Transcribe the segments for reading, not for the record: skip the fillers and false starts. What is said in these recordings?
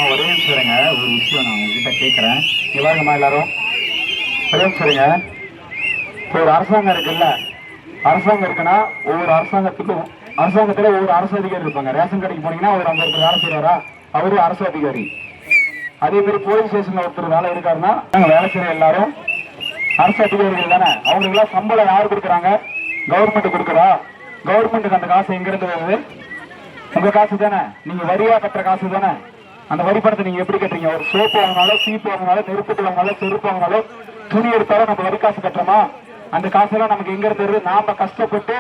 ஒரே நிமிஷம் இருங்க, ஒரு விஷயம் நான் உங்ககிட்ட கேட்குறேன். இங்க பாருங்கம்மா எல்லாரும், ஒரே நிமிஷம் இருங்க. இப்போ ஒரு அரசாங்கம் இருக்குல்ல, அரசாங்கம் இருக்குன்னா ஒவ்வொரு அரசாங்கத்துல ஒவ்வொரு அரசு அதிகாரி இருப்பாங்க. ரேஷன் கடைக்கு போனீங்கன்னா அவர் அந்த இடத்துல வேலை செய்யறாரா, அவரு அரசு அதிகாரி. அதே மாதிரி போலீஸ் ஸ்டேஷன்ல ஒருத்தர் வேலை இருக்காருன்னா நாங்க வேலை செய்யற எல்லாரும் அரசு அதிகாரிகள் தானே. அவங்களுக்கு எல்லாம் சம்பளம் யாரு கொடுக்குறாங்க? கவர்மெண்ட் கொடுக்குறா. கவர்மெண்ட்டுக்கு அந்த காசு எங்க இருந்து வருது? உங்க காசு தானே, நீங்க வரியா கட்டுற காசு தானே. அந்த வரி பணத்தை நீங்க எப்படி கட்டுறீங்க? ஒரு சோப்பு வாங்கினாலும், சீப்பு வாங்கினாலும், நெருப்புக்கு வாங்கினாலும், செருப்பு வாங்கினாலும், துணி எடுத்தாலும் நம்ம வரி காசு கட்டுறோமா? அந்த காசெல்லாம் நமக்கு எங்க இருந்து வருது? நாம கஷ்டப்பட்டு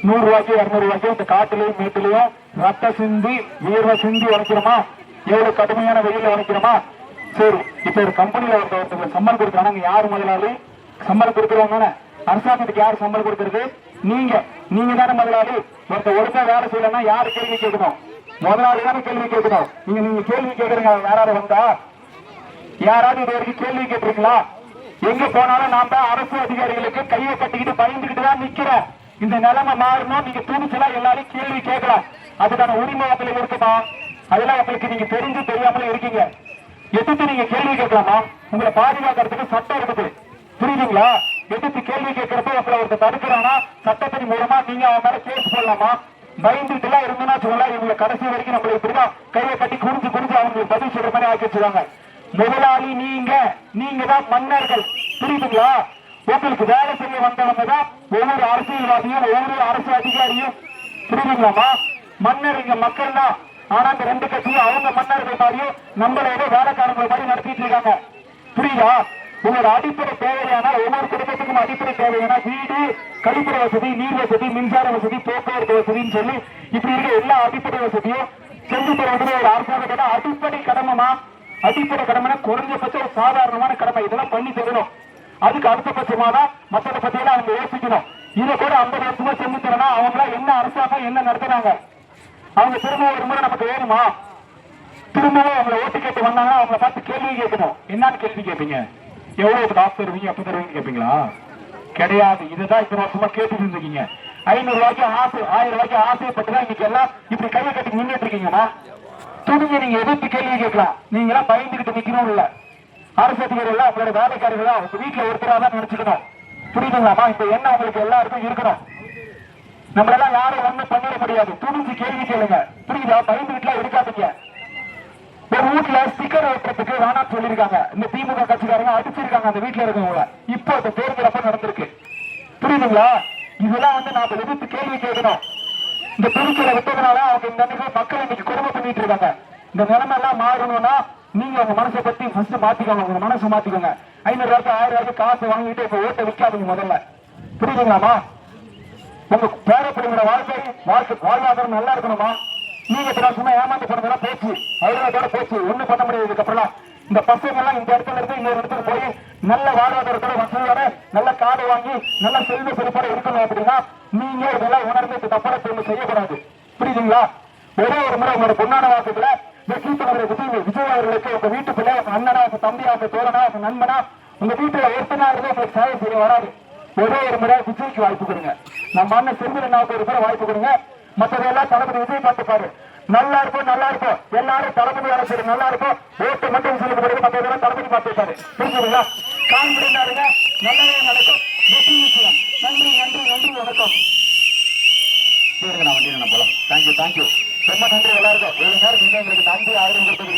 100 ரூபாய்க்கு 200 ரூபாய்க்கு இந்த காட்டுலயும் மேட்டுலயும் ரத்த சிந்தி வியர்வை சிந்தி உழைக்கிறோமா? எவ்வளவு கடுமையான வெயில உழைக்கிறோமா? சரி, இப்ப ஒரு கம்பெனில ஒருத்தர் சம்பளம் கொடுக்குறாங்க, யாரு முதலாளி? சம்பளம் கொடுக்குறவங்க. அரசாங்கத்துக்கு யாரு சம்பளம் கொடுக்கறது? நீங்க தானே முதலாளி. ஒருத்தர் ஒழுங்கா வேலை செய்யலன்னா யாரு கேள்வி கேட்கணும்? முதலாளி தானே கேள்வி கேட்கணும். நீங்க கேள்வி கேட்கறீங்க. யாராவது வந்தா யாராவது இது வரைக்கும் கேள்வி கேட்டிருக்கீங்களா? எங்க போனாலும் நாம அரசு அதிகாரிகளுக்கு கையை கட்டிக்கிட்டு பயந்துகிட்டு தான் நிக்கிறேன். இந்த நிலைமை மாறணும். நீங்க துணிச்சலா எல்லாரும் கேள்வி கேட்கலாம். அதுக்கான உரிமை உங்களுக்கு இருக்குமா? அதெல்லாம் உங்களுக்கு நீங்க தெரிஞ்சு தெரியாமலே இருக்கீங்க. எதிர்த்து நீங்க கேள்வி கேட்கலாமா? உங்களை பாதுகாக்கிறதுக்கு சட்டம் இருக்குது, புரியுதுங்களா? எதிர்த்து கேள்வி கேட்கறப்ப உங்களை ஒருத்தர் தடுக்கிறானா சட்டத்தின் மூலமா நீங்க அவன் மேல கேஸ் போடலாமா? பயந்துட்டு எல்லாம் இருந்ததுன்னா சொல்லலாம். இவங்க கடைசி வரைக்கும் நம்மளை இப்படிதான் கையை கட்டி குடிஞ்சு அவங்களுக்கு பதில் சொல்ற மாதிரி ஆக்கி வச்சுருவாங்க. முதலாளி நீங்க தான் மன்னர்கள், புரியுதுங்களா? உங்களுக்கு வேலை செய்ய வந்தவங்க தான் ஒவ்வொரு அரசியல்வாதியும் ஒவ்வொரு அரசு அதிகாரியும், புரியுதுங்களாமா? மன்னர் இங்க மக்கள் தான். ஆனா இந்த ரெண்டு கட்சியும் அவங்க மன்னர்கள் மாதிரியும் நம்மள ஏதோ வேலைக்காரங்களை மாதிரி நடத்திட்டு இருக்காங்க, புரியுதா? உங்களோட அடிப்படை தேவையான ஒவ்வொரு குடும்பத்துக்கும் அடிப்படை தேவையான வீடு, கழிப்பறை வசதி, நீர் வசதி, மின்சார வசதி, போக்குவரத்து வசதின்னு சொல்லி இப்படி இருக்க எல்லா அடிப்படை வசதியும் செஞ்சு தருவது ஒரு அரசாங்கத்தோட அடிப்படை கடமைமா. அடிப்படை கடமைனா குறைஞ்சபட்சம் ஒரு சாதாரணமான கடமை. இதெல்லாம் பண்ணி தரணும். அதுக்கு அடுத்தபட்சமான மற்றதை பத்தியெல்லாம் அவங்க யோசிக்கணும். இதை கூட 50 வருஷமா செஞ்சு தரணும். அவங்களா என்ன அரசாங்கம் என்ன நடத்துறாங்க? அவங்க திரும்ப ஒரு முறை நமக்கு வேணுமா? திரும்பவும் அவங்களை ஓட்டு கேட்டு வந்தாங்கன்னா அவங்களை பார்த்து கேள்வி கேட்கணும். என்னன்னு கேள்வி கேட்பீங்க? எவ்வளவு காசு தருவீங்க, எப்ப தருவீங்க கேட்பீங்களா? கிடையாது. இதுதான் இத்தனை வருஷமா கேட்டு இருந்தீங்க. 500 ரூபாய்க்கு ஆசை, 1000 ரூபாய்க்கு ஆசைப்பட்டுதான் இன்னைக்கு எல்லாம் இப்படி கையை கட்டி நின்றுட்டு இருக்கீங்கன்னா துணிஞ்சு நீங்க எதிர்த்து கேள்வி கேட்கலாம். நீங்க எல்லாம் பயந்துகிட்டு நிக்கணும் இல்ல. அரசு அதிகாரிகள் அவங்களோட வேலைக்காரர்களா உங்க வீட்டுல ஒருத்தரா தான் நினைச்சுக்கணும், புரியுதுங்களாமா? இப்ப என்ன உங்களுக்கு எல்லாருக்கும் இருக்கணும். நம்மளெல்லாம் யாரும் ஒண்ணும் பண்ணிட முடியாது. துணிஞ்சு கேள்வி கேளுங்க, புரியுதா? பயந்துகிட்டுலாம் இருக்காதீங்க. ஒரு வீட்டுல ஸ்டிக்கர் ஓட்டுறதுக்கு வேணாம் சொல்லிருக்காங்க. இந்த திமுக கட்சிக்காரங்க அடிச்சிருக்காங்க அந்த வீட்டுல இருக்கவங்கள. இப்போ இந்த தேர்தல் அப்ப நடந்திருக்கு, புரியுதுங்களா? இதெல்லாம் நாம எதிர்த்து கேள்வி கேட்கணும். இந்த துணிச்சலை விட்டதுனால அவங்க இந்த மக்கள் இன்னைக்கு கொடுமை பண்ணிட்டு இருக்காங்க. இந்த நிலைமை எல்லாம் மாறணும்னா நீங்க உங்க மனசை பத்தி ஃபர்ஸ்ட் மாத்திக்கோங்க. உங்க மனசை மாத்திக்கோங்க. 500 ரூபாய்க்கு 1000 ரூபாய்க்கு காசு வாங்கிட்டு இப்ப ஓட்ட விற்காதீங்க முதல்ல, புரியுதுங்களாமா? உங்க பேரப்பிள்ளைங்களோட வாழ்வாதாரம் நல்லா இருக்கணுமா? நீங்க சும்மா ஏமாந்து போனதெல்லாம் போச்சு, அழுகாதோட போச்சு, ஒண்ணும் பண்ண முடியாது. இதுக்கப்புறம் இந்த பசங்க எல்லாம் இந்த இடத்துல இருந்து இன்னொரு இடத்துக்கு போய் நல்ல வாழ்வாதாரத்தோட வசதியோட நல்ல காடு வாங்கி நல்ல செல்வ செழிப்போட இருக்கணும். அப்படின்னா நீங்க இதெல்லாம் உணர்ந்து தப்பான தொழில் செய்யக்கூடாது, புரியுதுங்களா? ஒரே ஒரு முறை உங்களோட பொன்னான வாக்குல விஜய் அவர்களுக்கு உங்க வீட்டு பிள்ளை, உங்க அண்ணனா, உங்க தம்பியா, உங்க தோழனா, உங்க நண்பனா, உங்க வீட்டுல ஒருத்தனா இருந்து உங்களுக்கு சேவை செய்ய வராது. ஒரே ஒரு முறை விஜய்க்கு வாய்ப்பு கொடுங்க. நம்ம அண்ணன் செந்திலண்ணாவுக்கு ஒரு முறை வாய்ப்பு கொடுங்க. மற்றதெல்லாம் தளபதி விஜய் பார்த்துப்பாரு. நல்லா இருக்கும், நல்லா இருக்கும். எல்லாரும் தளபதி வேலை செய்ய நல்லா இருக்கும். ஓட்டு மட்டும் சொல்லிட்டு போடுங்க. மற்றதெல்லாம் தளபதி பார்த்துப்பாரு, புரிஞ்சுங்களா? கான்பிடண்டா இருங்க, நல்லதே நடக்கும். நன்றி நன்றி நன்றி, வணக்கம். சரிங்க, நான் வண்டியில் போலாம். தேங்க்யூ ரொம்ப நன்றி எல்லாருக்கும். 7 நேரம் நீங்க எங்களுக்கு நன்றி ஆதரவு கொடுத்தது